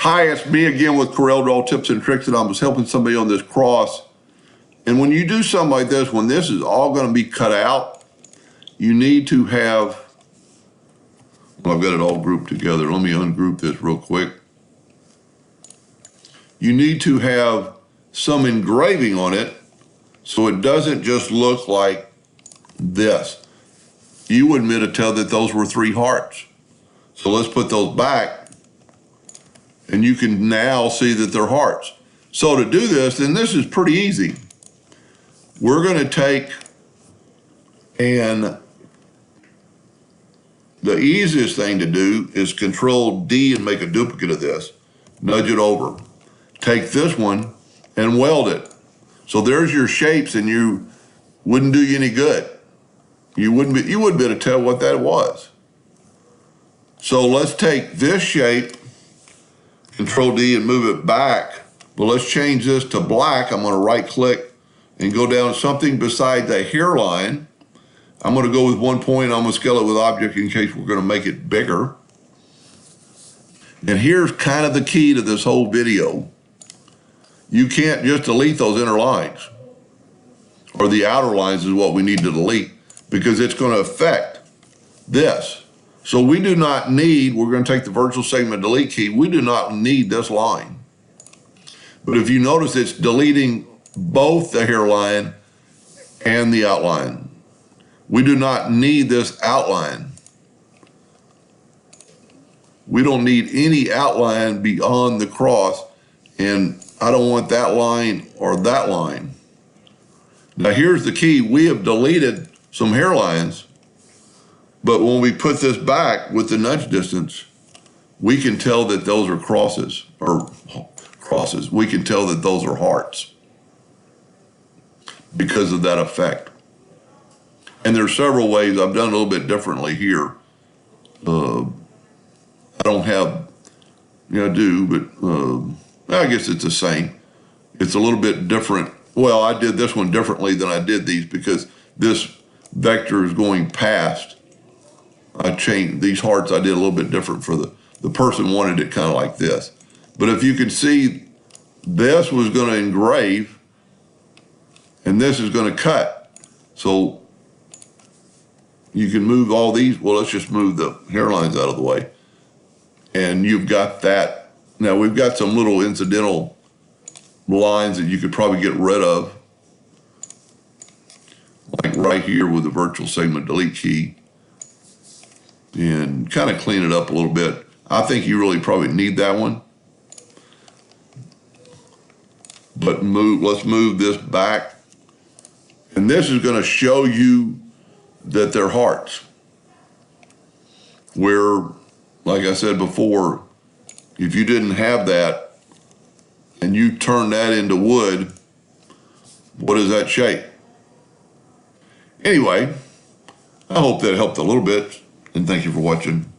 Hi, it's me again with Corel Draw Tips and Tricks, and I was helping somebody on this cross. And when you do something like this, when this is all going to be cut out, you need to have, well, I've got it all grouped together. Let me ungroup this real quick. You need to have some engraving on it so it doesn't just look like this. You wouldn't be able to tell that those were 3 hearts. So let's put those back, and you can now see that they're hearts. So to do this, then this is pretty easy. We're going to take, and the easiest thing to do is Control D and make a duplicate of this. Nudge it over. Take this one and weld it. So there's your shapes, and you wouldn't do you any good. You wouldn't be able to tell what that was. So let's take this shape, Control D, and move it back. But let's change this to black. I'm going to right click and go down to something beside the hairline. I'm going to go with 1 point. I'm going to scale it with object in case we're going to make it bigger. And here's kind of the key to this whole video. You can't just delete those inner lines, or the outer lines is what we need to delete, because it's going to affect this. So we do not need, we're going to take the virtual segment delete key, we do not need this line. But if you notice, it's deleting both the hairline and the outline. We do not need this outline. We don't need any outline beyond the cross, and I don't want that line or that line. Now here's the key. We have deleted some hairlines, but when we put this back with the nudge distance, we can tell that those are crosses, or crosses. We can tell that those are hearts because of that effect. And there's several ways. I've done a little bit differently here. I don't have, I do, but I guess it's the same. It's a little bit different. Well, I did this one differently than I did these because this vector is going past. I changed these hearts. I did a little bit different for the person wanted it kind of like this. But if you can see, this was going to engrave and this is going to cut. So you can move all these. Well, let's just move the hairlines out of the way. And you've got that. Now we've got some little incidental lines that you could probably get rid of, like right here with the virtual segment delete key, and kind of clean it up a little bit. I think you really probably need that one. But let's move this back. And this is going to show you that they're hearts. Where, like I said before, if you didn't have that and you turn that into wood, what is that shape? Anyway, I hope that helped a little bit, and thank you for watching.